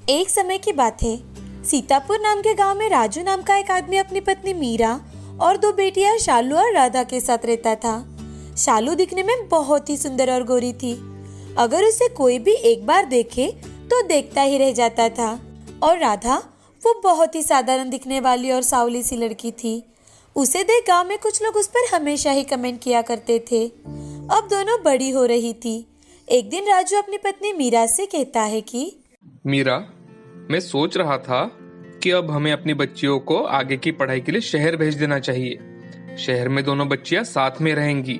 एक समय की बात है। सीतापुर नाम के गांव में राजू नाम का एक आदमी अपनी पत्नी मीरा और दो बेटियां शालू और राधा के साथ रहता था। शालू दिखने में बहुत ही सुंदर और गोरी थी। अगर उसे कोई भी एक बार देखे तो देखता ही रह जाता था। और राधा, वो बहुत ही साधारण दिखने वाली और सावली सी लड़की थी। उसे देख गांव में कुछ लोग उस पर हमेशा ही कमेंट किया करते थे। अब दोनों बड़ी हो रही थी। एक दिन राजू अपनी पत्नी मीरा से कहता है कि मीरा, मैं सोच रहा था कि अब हमें अपनी बच्चियों को आगे की पढ़ाई के लिए शहर भेज देना चाहिए। शहर में दोनों बच्चियां साथ में रहेंगी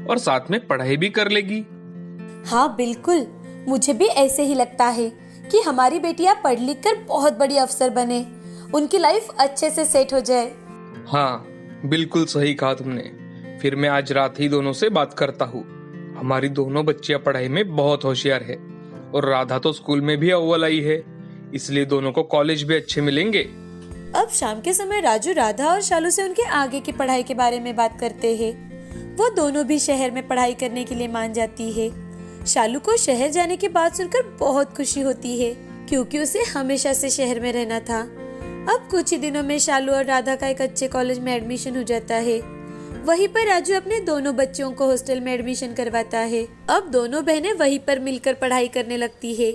और साथ में पढ़ाई भी कर लेगी। हाँ बिल्कुल, मुझे भी ऐसे ही लगता है कि हमारी बेटियां पढ़ लिख कर बहुत बड़ी अफसर बने, उनकी लाइफ अच्छे से सेट हो जाए। हाँ, बिल्कुल सही कहा तुमने। फिर मैं आज रात ही दोनों से बात करता हूँ। हमारी दोनों बच्चियां पढ़ाई में बहुत होशियार है और राधा तो स्कूल में भी अव्वल आई है, इसलिए दोनों को कॉलेज भी अच्छे मिलेंगे। अब शाम के समय राजू राधा और शालू से उनके आगे की पढ़ाई के बारे में बात करते हैं। वो दोनों भी शहर में पढ़ाई करने के लिए मान जाती है। शालू को शहर जाने की बात सुनकर बहुत खुशी होती है, क्योंकि उसे हमेशा से शहर में रहना था। अब कुछ ही दिनों में शालू और राधा का एक अच्छे कॉलेज में एडमिशन हो जाता है। वहीं पर राजू अपने दोनों बच्चियों को हॉस्टल में एडमिशन करवाता है। अब दोनों बहनें वहीं पर मिलकर पढ़ाई करने लगती है।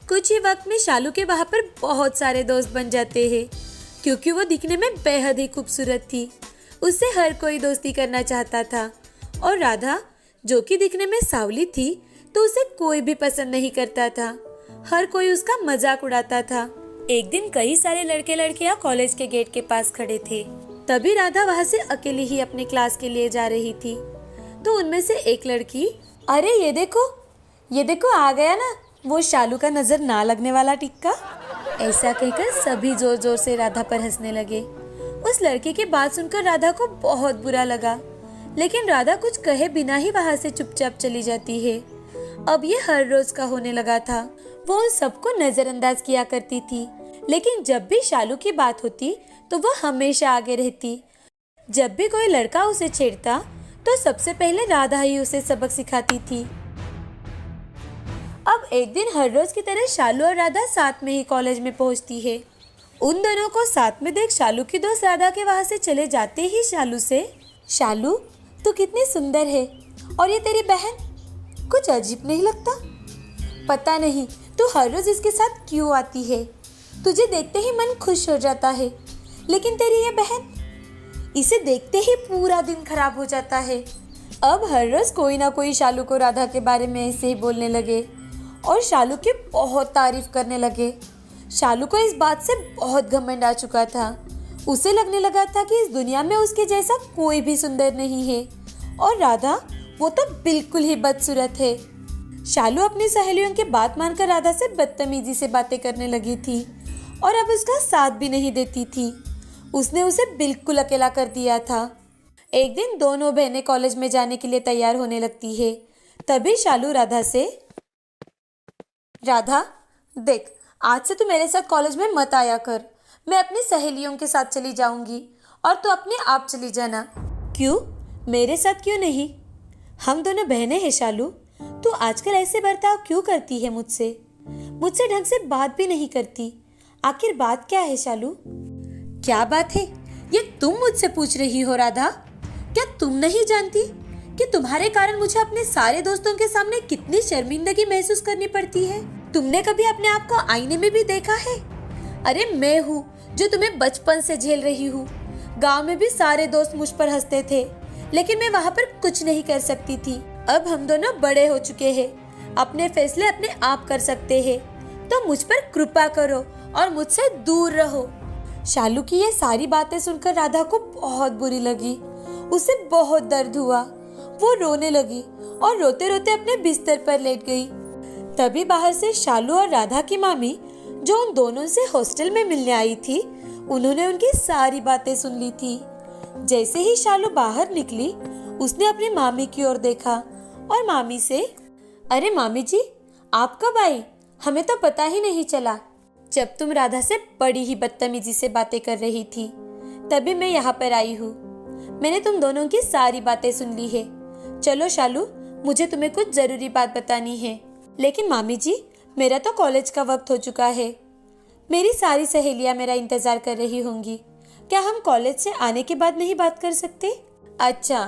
कुछ ही वक्त में शालू के वहाँ पर बहुत सारे दोस्त बन जाते हैं, क्योंकि वो दिखने में बेहद ही खूबसूरत थी। उससे हर कोई दोस्ती करना चाहता था। और राधा, जो कि दिखने में सावली थी, तो उसे कोई भी पसंद नहीं करता था। हर कोई उसका मजाक उड़ाता था। एक दिन कई सारे लड़के लड़कियां कॉलेज के गेट के पास खड़े थे। तभी राधा वहाँ से अकेली ही अपने क्लास के लिए जा रही थी। तो उनमें से एक लड़की, अरे ये देखो आ गया ना वो शालू का नजर ना लगने वाला टिक्का। ऐसा कहकर सभी जोर जोर से राधा पर हंसने लगे। उस लड़के की बात सुनकर राधा को बहुत बुरा लगा, लेकिन राधा कुछ कहे बिना ही वहाँ से चुपचाप चली जाती है। अब ये हर रोज का होने लगा था। वो उन सबको नजरअंदाज किया करती थी, लेकिन जब भी शालू की बात होती तो वह हमेशा आगे रहती। जब भी कोई लड़का उसे छेड़ता तो सबसे पहले राधा ही उसे सबक सिखाती थी। अब एक दिन हर रोज की तरह शालू और राधा साथ में ही कॉलेज में पहुंचती है। उन दोनों को साथ में देख शालू की दोस्त राधा के वहां से चले जाते ही शालू से, शालू तू कितनी सुंदर है, और ये तेरी बहन, कुछ अजीब नहीं लगता? पता नहीं तू हर रोज इसके साथ क्यों आती है, तुझे देखते ही मन खुश हो जाता है, लेकिन तेरी ये बहन, इसे देखते ही पूरा दिन खराब हो जाता है। अब हर रोज कोई ना कोई शालू को राधा के बारे में ऐसे ही बोलने लगे और शालू की बहुत तारीफ करने लगे। शालू को इस बात से बहुत घमंड आ चुका था। उसे लगने लगा था कि इस दुनिया में उसके जैसा कोई भी सुंदर नहीं है, और राधा, वो तो बिल्कुल ही बदसूरत है। शालू अपनी सहेलियों की बात मानकर राधा से बदतमीजी से बातें करने लगी थी और अब उसका साथ भी नहीं देती थी। उसने उसे बिल्कुल अकेला कर दिया था। एक दिन दोनों बहनें कॉलेज में जाने के लिए तैयार होने लगती है। तभी शालू राधा से, राधा देख, आज से तू मेरे साथ कॉलेज में मत आया कर। मैं अपनी सहेलियों के साथ चली जाऊंगी और तू अपने आप चली जाना। क्यों? मेरे साथ क्यों नहीं? हम दोनों बहनें हैं शालू। तू आजकल ऐसे बर्ताव क्यों करती है मुझसे? मुझसे ढंग से बात भी नहीं करती। आखिर बात क्या है शालू? क्या बात है ये तुम मुझसे पूछ रही हो राधा? क्या तुम नहीं जानती कि तुम्हारे कारण मुझे अपने सारे दोस्तों के सामने कितनी शर्मिंदगी महसूस करनी पड़ती है? तुमने कभी अपने आप को आईने में भी देखा है? अरे मैं हूँ जो तुम्हें बचपन से झेल रही हूँ। गांव में भी सारे दोस्त मुझ पर हंसते थे, लेकिन मैं वहाँ पर कुछ नहीं कर सकती थी। अब हम दोनों बड़े हो चुके हैं, अपने फैसले अपने आप कर सकते हैं, तो मुझ पर कृपा करो और मुझसे दूर रहो। शालू की ये सारी बातें सुनकर राधा को बहुत बुरी लगी। उसे बहुत दर्द हुआ। वो रोने लगी और रोते रोते अपने बिस्तर पर लेट गई। तभी बाहर से शालू और राधा की मामी, जो उन दोनों से हॉस्टल में मिलने आई थी, उन्होंने उनकी सारी बातें सुन ली थी। जैसे ही शालू बाहर निकली, उसने अपनी मामी की ओर देखा और मामी से, अरे मामी जी, आप कब आई? हमें तो पता ही नहीं चला। जब तुम राधा से बड़ी ही बदतमीजी से बातें कर रही थी, तभी मैं यहाँ पर आई हूँ। मैंने तुम दोनों की सारी बातें सुन ली है। चलो शालू, मुझे तुम्हें कुछ जरूरी बात बतानी है। लेकिन मामी जी, मेरा तो कॉलेज का वक्त हो चुका है। मेरी सारी सहेलियां मेरा इंतजार कर रही होंगी। क्या हम कॉलेज से आने के बाद नहीं बात कर सकते? अच्छा,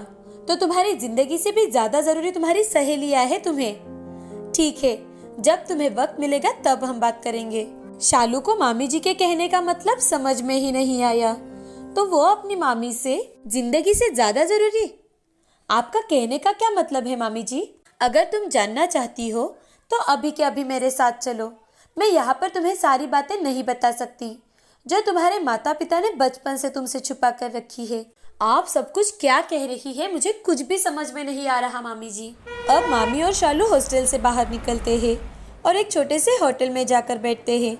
तो तुम्हारी जिंदगी से भी ज्यादा जरूरी तुम्हारी सहेलियां है तुम्हें। ठीक है, जब तुम्हें वक्त मिलेगा तब हम बात करेंगे। शालू को मामी जी के कहने का मतलब समझ में ही नहीं आया, तो वो अपनी मामी से जिंदगी से ज्यादा जरूरी? आपका कहने का क्या मतलब है मामी जी? अगर तुम जानना चाहती हो तो अभी के अभी मेरे साथ चलो। मैं यहाँ पर तुम्हें सारी बातें नहीं बता सकती जो तुम्हारे माता पिता ने बचपन से तुमसे छुपा कर रखी है। आप सब कुछ क्या कह रही है, मुझे कुछ भी समझ में नहीं आ रहा मामी जी। अब मामी और शालू हॉस्टल से बाहर निकलते हैं और एक छोटे से होटल में जाकर बैठते हैं,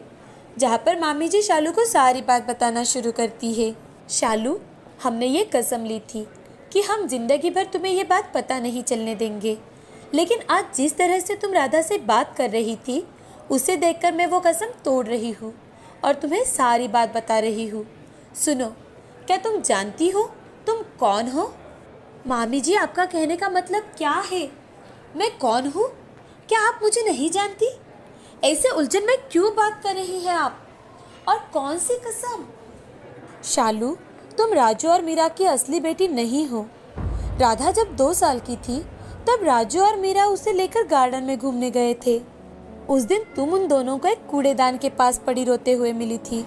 जहाँ पर मामी जी शालू को सारी बात बताना शुरू करती है। शालू, हमने ये कसम ली थी कि हम जिंदगी भर तुम्हें ये बात पता नहीं चलने देंगे, लेकिन आज जिस तरह से तुम राधा से बात कर रही थी उसे देखकर मैं वो कसम तोड़ रही हूँ और तुम्हें सारी बात बता रही हूँ। सुनो, क्या तुम जानती हो तुम कौन हो? मामी जी, आपका कहने का मतलब क्या है? मैं कौन हूँ? क्या आप मुझे नहीं जानती? ऐसे उलझन में क्यों बात कर रही है आप? और कौन सी कसम? शालू, तुम राजू और मीरा की असली बेटी नहीं हो। राधा जब 2 साल की थी तब राजू और मीरा उसे लेकर गार्डन में घूमने गए थे। उस दिन तुम उन दोनों को एक कूड़ेदान के पास पड़ी रोते हुए मिली थी।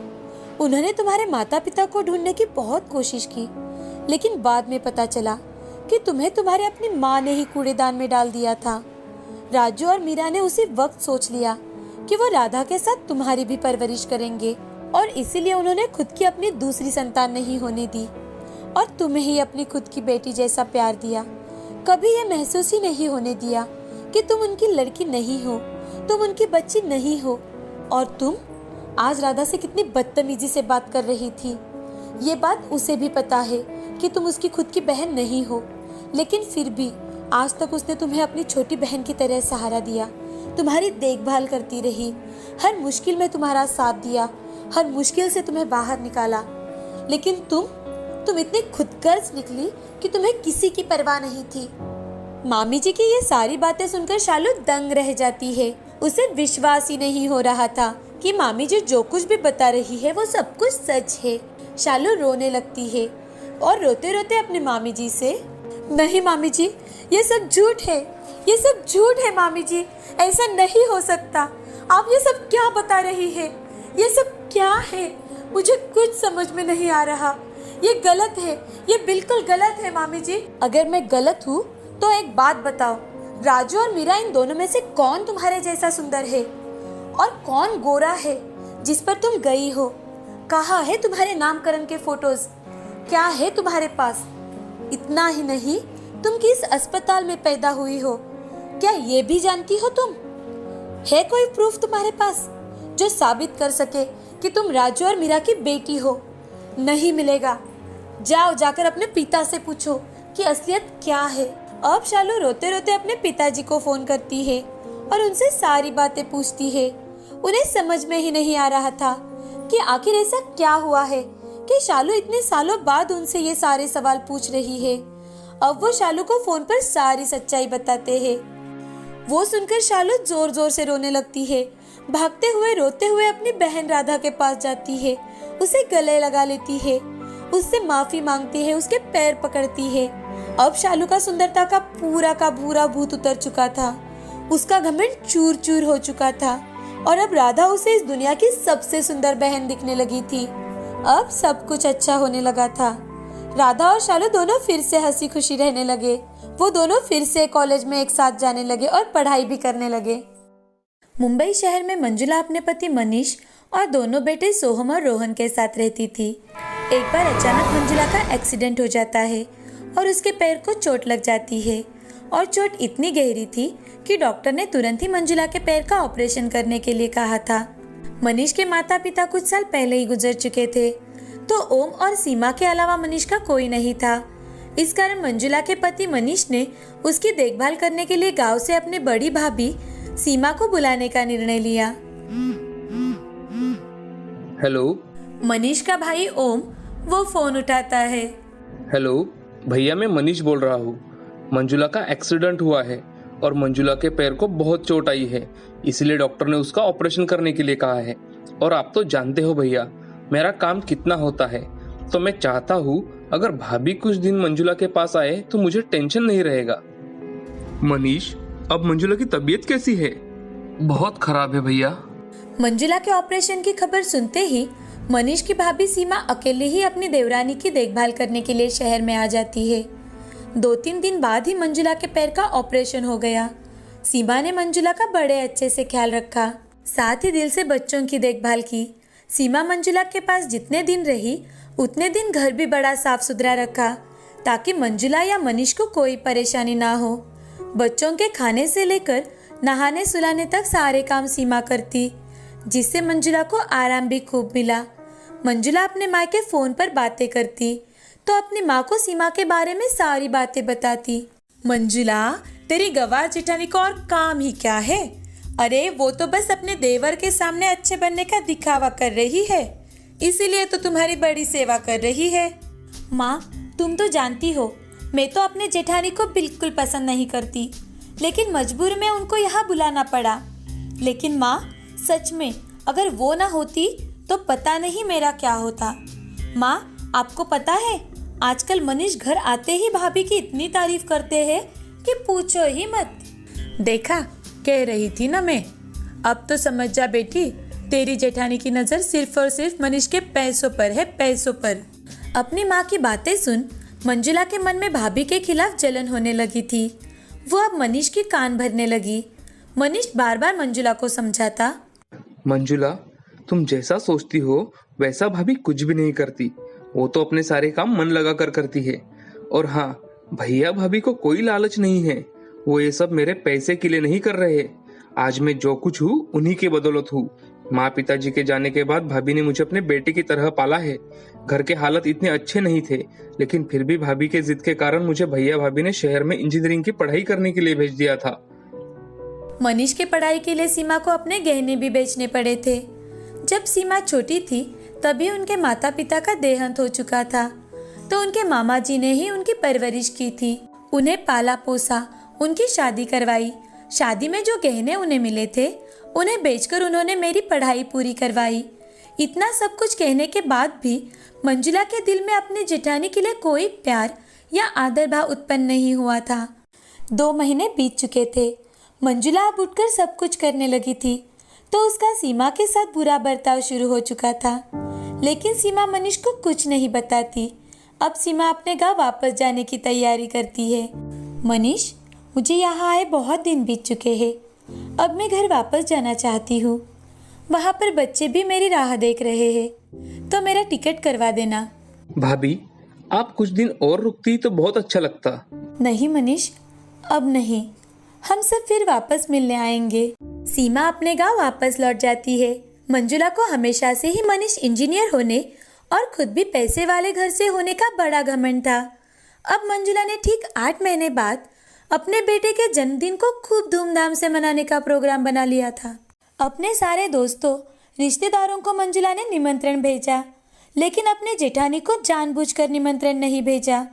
उन्होंने तुम्हारे माता पिता को ढूंढने की बहुत कोशिश की, लेकिन बाद में पता चला कि तुम्हें तुम्हारे अपनी माँ ने ही कूड़ेदान में डाल दिया था। राजू और मीरा ने उसी वक्त सोच लिया कि वो राधा के साथ तुम्हारी भी परवरिश करेंगे और इसीलिए उन्होंने खुद की अपनी दूसरी संतान नहीं होने दी और तुम्हें ही अपनी खुद की बेटी जैसा प्यार दिया। कभी ये महसूस ही नहीं होने दिया कि तुम उनकी लड़की नहीं हो, तुम उनकी बच्ची नहीं हो। और तुम आज राधा से कितनी बदतमीजी से बात कर रही थी। ये बात उसे भी पता है कि तुम उसकी खुद की बहन नहीं हो, लेकिन फिर भी आज तक उसने तुम्हें अपनी छोटी बहन की तरह सहारा दिया, तुम्हारी देखभाल करती रही, हर मुश्किल में तुम्हारा साथ दिया, हर मुश्किल से तुम्हें बाहर निकाला। लेकिन तुम इतनी खुदगर्ज निकली कि तुम्हें किसी की परवाह नहीं थी। मामी जी की ये सारी बातें सुनकर शालू दंग रह जाती है। उसे विश्वास ही नहीं हो रहा था कि मामी जी जो कुछ भी बता रही है वो सब कुछ सच है। शालू रोने लगती है और रोते रोते अपने मामी जी से, नहीं मामी जी, ये सब झूठ है, ये सब झूठ है मामी जी, ऐसा नहीं हो सकता। आप ये सब क्या बता रही है? ये सब क्या है? मुझे कुछ समझ में नहीं आ रहा। ये गलत है, ये बिल्कुल गलत है मामी जी। अगर मैं गलत हूँ तो एक बात बताओ, राजू और मीरा इन दोनों में से कौन तुम्हारे जैसा सुंदर है और कौन गोरा है जिस पर तुम गई हो? कहाँ है तुम्हारे नामकरण के फोटोज? क्या है तुम्हारे पास? इतना ही नहीं, तुम किस अस्पताल में पैदा हुई हो, क्या ये भी जानती हो तुम? है कोई प्रूफ तुम्हारे पास जो साबित कर सके कि तुम राजू और मीरा की बेटी हो? नहीं मिलेगा। जाओ, जाकर अपने पिता से पूछो कि असलियत क्या है। अब शालू रोते रोते अपने पिताजी को फोन करती है और उनसे सारी बातें पूछती है। उन्हें समझ में ही नहीं आ रहा था कि आखिर ऐसा क्या हुआ है कि शालू इतने सालों बाद उनसे ये सारे सवाल पूछ रही है। अब वो शालू को फोन पर सारी सच्चाई बताते हैं। वो सुनकर शालू जोर जोर से रोने लगती है। भागते हुए रोते हुए अपनी बहन राधा के पास जाती है, उसे गले लगा लेती है, उससे माफी मांगती है, उसके पैर पकड़ती है। अब शालू का सुंदरता का पूरा भूत उतर चुका था, उसका घमंड चूर चूर हो चुका था और अब राधा उसे इस दुनिया की सबसे सुंदर बहन दिखने लगी थी। अब सब कुछ अच्छा होने लगा था। राधा और शालू दोनों फिर से हंसी खुशी रहने लगे। वो दोनों फिर से कॉलेज में एक साथ जाने लगे और पढ़ाई भी करने लगे। मुंबई शहर में मंजुला अपने पति मनीष और दोनों बेटे सोहम और रोहन के साथ रहती थी। एक बार अचानक मंजुला का एक्सीडेंट हो जाता है और उसके पैर को चोट लग जाती है और चोट इतनी गहरी थी कि डॉक्टर ने तुरंत ही मंजुला के पैर का ऑपरेशन करने के लिए कहा था। मनीष के माता पिता कुछ साल पहले ही गुजर चुके थे, तो ओम और सीमा के अलावा मनीष का कोई नहीं था। इस कारण मंजुला के पति मनीष ने उसकी देखभाल करने के लिए गांव से अपनी बड़ी भाभी सीमा को बुलाने का निर्णय लिया। हेलो। मनीष का भाई ओम वो फोन उठाता है। हेलो भैया, मैं मनीष बोल रहा हूँ। मंजुला का एक्सीडेंट हुआ है और मंजुला के पैर को बहुत चोट आई है, इसलिए डॉक्टर ने उसका ऑपरेशन करने के लिए कहा है। और आप तो जानते हो भैया मेरा काम कितना होता है, तो मैं चाहता हूँ अगर भाभी कुछ दिन मंजुला के पास आए तो मुझे टेंशन नहीं रहेगा। मनीष, अब मंजुला की तबीयत कैसी है? बहुत खराब है भैया। मंजुला के ऑपरेशन की खबर सुनते ही मनीष की भाभी सीमा अकेले ही अपनी देवरानी की देखभाल करने के लिए शहर में आ जाती है। 2-3 दिन बाद ही मंजुला के पैर का ऑपरेशन हो गया। सीमा ने मंजुला का बड़े अच्छे से ख्याल रखा, साथ ही दिल से बच्चों की देखभाल की। सीमा मंजुला के पास जितने दिन रही उतने दिन घर भी बड़ा साफ सुथरा रखा ताकि मंजुला या मनीष को कोई परेशानी ना हो। बच्चों के खाने से लेकर नहाने सुलाने तक सारे काम सीमा करती, जिससे मंजुला को आराम भी खूब मिला। मंजुला अपने माँ के फोन पर बातें करती तो अपनी माँ को सीमा के बारे में सारी बातें बताती। मंजुला, तेरी गवार जेठानी को और काम ही क्या है? अरे वो तो बस अपने देवर के सामने अच्छे बनने का दिखावा कर रही है, इसीलिए तो तुम्हारी बड़ी सेवा कर रही है। माँ, तुम तो जानती हो मैं तो अपने जेठानी को बिल्कुल पसंद नहीं करती, लेकिन मजबूर में उनको यहाँ बुलाना पड़ा। लेकिन माँ, सच में अगर वो ना होती तो पता नहीं मेरा क्या होता। माँ, आपको पता है आजकल मनीष घर आते ही भाभी की इतनी तारीफ करते हैं कि पूछो ही मत। देखा, कह रही थी ना मैं। अब तो समझ जा बेटी, तेरी जेठानी की नज़र सिर्फ और सिर्फ मनीष के पैसों पर है, पैसों पर। अपनी माँ की बातें सुन मंजुला के मन में भाभी के खिलाफ जलन होने लगी थी। वो अब मनीष की कान भरने लगी। मनीष बार बार मंजुला को समझाता, मंजुला, तुम जैसा सोचती हो वैसा भाभी कुछ भी नहीं करती। वो तो अपने सारे काम मन लगा कर करती है। और हाँ, भैया भाभी को कोई लालच नहीं है। वो ये सब मेरे पैसे के लिए नहीं कर रहे। आज मैं जो कुछ हूँ उन्हीं के बदौलत हूँ। माँ पिताजी के जाने के बाद भाभी ने मुझे अपने बेटे की तरह पाला है। घर के हालत इतने अच्छे नहीं थे, लेकिन फिर भी भाभी के जिद के कारण मुझे भैया भाभी ने शहर में इंजीनियरिंग की पढ़ाई करने के लिए भेज दिया था। मनीष की पढ़ाई के लिए सीमा को अपने गहने भी बेचने पड़े थे। जब सीमा छोटी थी तभी उनके माता पिता का देहांत हो चुका था, तो उनके मामा जी ने ही उनकी परवरिश की थी, उन्हें पाला पोसा, उनकी शादी करवाई। शादी में जो गहने उन्हें मिले थे उन्हें बेचकर उन्होंने मेरी पढ़ाई पूरी करवाई। इतना सब कुछ कहने के बाद भी मंजुला के दिल में अपनी जेठानी के लिए कोई प्यार या आदर भाव उत्पन्न नहीं हुआ था। 2 महीने बीत चुके थे। मंजुला अब उठकर सब कुछ करने लगी थी, तो उसका सीमा के साथ बुरा बर्ताव शुरू हो चुका था। लेकिन सीमा मनीष को कुछ नहीं बताती। अब सीमा अपने गांव वापस जाने की तैयारी करती है। मनीष, मुझे यहाँ आए बहुत दिन बीत चुके हैं। अब मैं घर वापस जाना चाहती हूँ। वहाँ पर बच्चे भी मेरी राह देख रहे हैं, तो मेरा टिकट करवा देना। भाभी, आप कुछ दिन और रुकती तो बहुत अच्छा लगता। नहीं मनीष, अब नहीं। हम सब फिर वापस मिलने आएंगे। सीमा अपने गांव वापस लौट जाती है। मंजुला को हमेशा से ही मनीष इंजीनियर होने और खुद भी पैसे वाले घर से होने का बड़ा घमंड था। अब मंजुला ने ठीक 8 महीने बाद अपने बेटे के जन्मदिन को खूब धूमधाम से मनाने का प्रोग्राम बना लिया था। अपने सारे दोस्तों, रिश्तेदारों को मंजुला ने निमंत्रण भेजा, लेकिन अपने जेठानी को जानबूझकर निमंत्रण नहीं भेजा।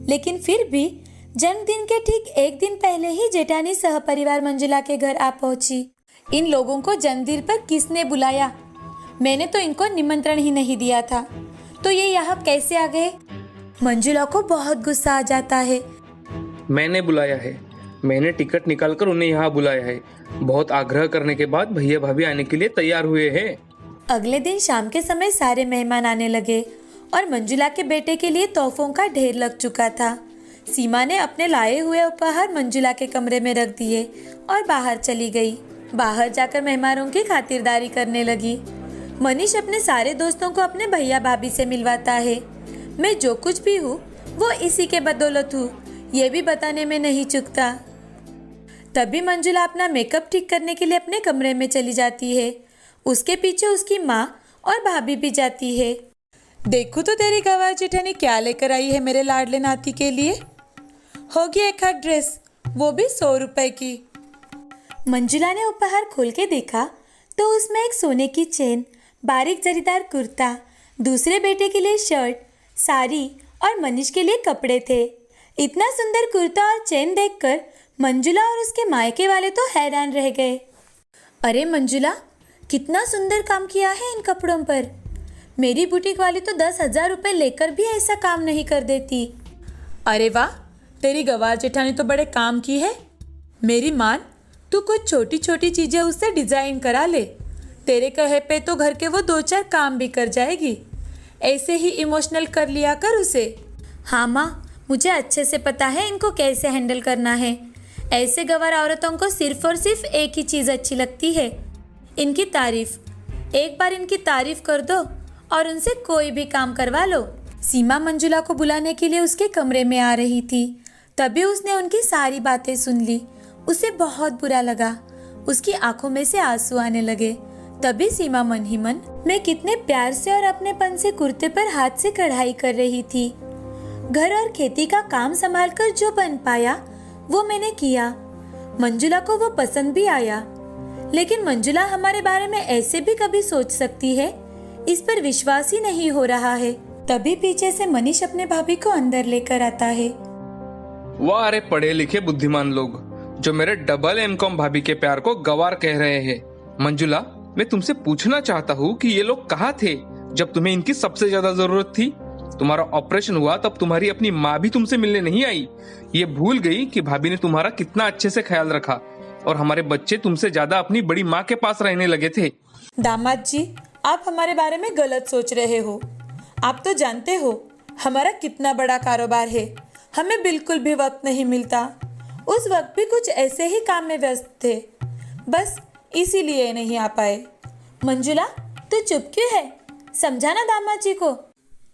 लेकिन फिर भी जन्मदिन के ठीक 1 दिन पहले ही जेठानी सहपरिवार मंजुला के घर आ पहुंची। इन लोगों को जन्मदिन पर किसने बुलाया? मैंने तो इनको निमंत्रण ही नहीं दिया था, तो ये यहाँ कैसे आ गए? मंजुला को बहुत गुस्सा आ जाता है। मैंने बुलाया है, मैंने टिकट निकालकर उन्हें यहाँ बुलाया है। बहुत आग्रह करने के बाद भैया भाभी आने के लिए तैयार हुए हैं। अगले दिन शाम के समय सारे मेहमान आने लगे और मंजुला के बेटे के लिए तोहफों का ढेर लग चुका था। सीमा ने अपने लाए हुए उपहार मंजुला के कमरे में रख दिए और बाहर चली गई। बाहर जाकर मेहमानों की खातिरदारी करने लगी। मनीष अपने सारे दोस्तों को अपने भैया भाभी से मिलवाता है। मैं जो कुछ भी हूँ वो इसी के बदौलत हूँ, ये भी बताने में नहीं चूकता। तभी मंजुला अपना मेकअप ठीक करने के लिए अपने कमरे में चली जाती है। उसके पीछे उसकी माँ और भाभी भी जाती है। देखो तो तेरी गवार जेठानी क्या लेकर आई है मेरे लाडले नाती के लिए। होगी एक हाथ ड्रेस, वो भी 100 रुपए की। मंजुला ने उपहार खोल के देखा तो उसमें एक सोने की चेन, बारीक जरीदार कुर्ता, दूसरे बेटे के लिए शर्ट, साड़ी और मनीष के लिए कपड़े थे। इतना सुंदर कुर्ता और चेन देखकर मंजुला और उसके मायके वाले तो हैरान रह गए। अरे मंजुला, कितना सुंदर काम किया है इन कपड़ों पर। मेरी बुटीक वाली तो 10,000 रुपये लेकर भी ऐसा काम नहीं कर देती। अरे वाह, तेरी गवार जेठानी तो बड़े काम की है। मेरी मान, तू कुछ छोटी छोटी चीज़ें उससे डिज़ाइन करा ले। तेरे कहे पे तो घर के वो 2-4 काम भी कर जाएगी। ऐसे ही इमोशनल कर लिया कर उसे। हाँ माँ, मुझे अच्छे से पता है इनको कैसे हैंडल करना है। ऐसे गंवार औरतों को सिर्फ और सिर्फ एक ही चीज़ अच्छी लगती है, इनकी तारीफ। एक बार इनकी तारीफ कर दो और उनसे कोई भी काम करवा लो। सीमा मंजुला को बुलाने के लिए उसके कमरे में आ रही थी, तभी उसने उनकी सारी बातें सुन ली। उसे बहुत बुरा लगा, उसकी आंखों में से आंसू आने लगे। तभी सीमा मन ही मन मैं कितने प्यार से और अपनेपन से कुर्ते पर हाथ से कढ़ाई कर रही थी। घर और खेती का काम संभालकर जो बन पाया वो मैंने किया। मंजुला को वो पसंद भी आया, लेकिन मंजुला हमारे बारे में ऐसे भी कभी सोच सकती है, इस पर विश्वास ही नहीं हो रहा है। तभी पीछे से मनीष अपने भाभी को अंदर लेकर आता है। वाह, अरे पढ़े लिखे बुद्धिमान लोग जो मेरे डबल एमकॉम भाभी के प्यार को गवार कह रहे हैं। मंजुला, मैं तुमसे पूछना चाहता हूँ कि ये लोग कहाँ थे जब तुम्हें इनकी सबसे ज्यादा जरूरत थी? तुम्हारा ऑपरेशन हुआ तब तुम्हारी अपनी माँ भी तुमसे मिलने नहीं आई। ये भूल गई कि भाभी ने तुम्हारा कितना अच्छे से ख्याल रखा और हमारे बच्चे तुमसे ज्यादा अपनी बड़ी माँ के पास रहने लगे थे। दामाद जी, आप हमारे बारे में गलत सोच रहे हो। आप तो जानते हो हमारा कितना बड़ा कारोबार है, हमें बिल्कुल भी वक्त नहीं मिलता। उस वक्त भी कुछ ऐसे ही काम में व्यस्त थे, बस इसीलिए नहीं आ पाए। मंजुला, तू चुप क्यों है? समझाना दामाद जी को।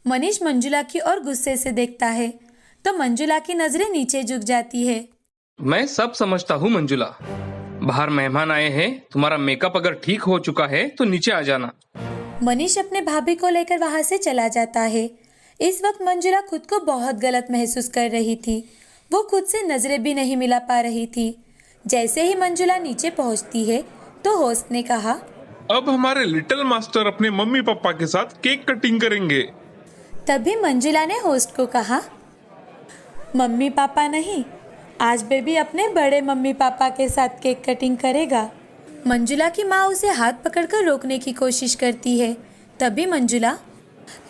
मनीष मंजुला की ओर गुस्से से देखता है तो मंजुला की नजरें नीचे झुक जाती है। मैं सब समझता हूँ मंजुला, बाहर मेहमान आए हैं, तुम्हारा मेकअप अगर ठीक हो चुका है तो नीचे आ जाना। मनीष अपने भाभी को लेकर वहां से चला जाता है। इस वक्त मंजुला खुद को बहुत गलत महसूस कर रही थी। वो खुद से नजरें भी नहीं मिला पा रही थी। जैसे ही मंजुला नीचे पहुंचती है तो होस्ट ने कहा, अब हमारे लिटिल मास्टर अपने मम्मी पापा के साथ केक कटिंग करेंगे। तभी मंजुला ने होस्ट को कहा, मम्मी पापा नहीं, आज बेबी अपने बड़े मम्मी पापा के साथ केक कटिंग करेगा। मंजुला की माँ उसे हाथ पकड़कर रोकने की कोशिश करती है। तभी मंजुला,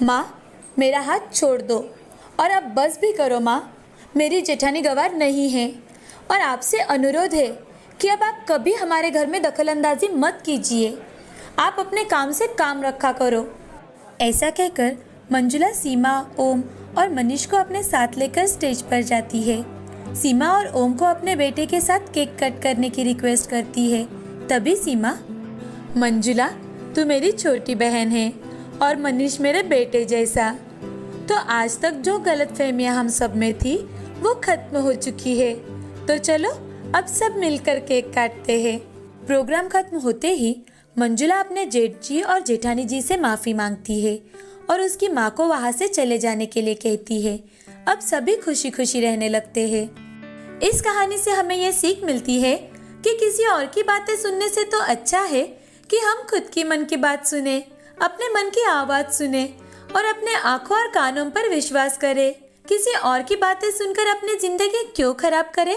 माँ मेरा हाथ छोड़ दो और अब बस भी करो माँ, मेरी जेठानी गवार नहीं है और आपसे अनुरोध है कि अब आप कभी हमारे घर में दखलंदाजी मत कीजिए। आप अपने काम से काम रखा करो। ऐसा कहकर मंजुला सीमा, ओम और मनीष को अपने साथ लेकर स्टेज पर जाती है। सीमा और ओम को अपने बेटे के साथ केक कट करने की रिक्वेस्ट करती है। तभी सीमा, मंजुला तू मेरी छोटी बहन है और मनीष मेरे बेटे जैसा, तो आज तक जो गलतफहमियां हम सब में थी वो खत्म हो चुकी है। तो चलो अब सब मिलकर केक काटते हैं। प्रोग्राम खत्म होते ही मंजुला अपने जेठ जी और जेठानी जी से माफ़ी मांगती है और उसकी माँ को वहाँ से चले जाने के लिए कहती है। अब सभी खुशी खुशी रहने लगते हैं। इस कहानी से हमें यह सीख मिलती है कि किसी और की बातें सुनने से तो अच्छा है कि हम खुद की मन की बात सुने, अपने मन की आवाज़ सुने और अपने आंखों और कानों पर विश्वास करें। किसी और की बातें सुनकर अपनी जिंदगी क्यों खराब करें?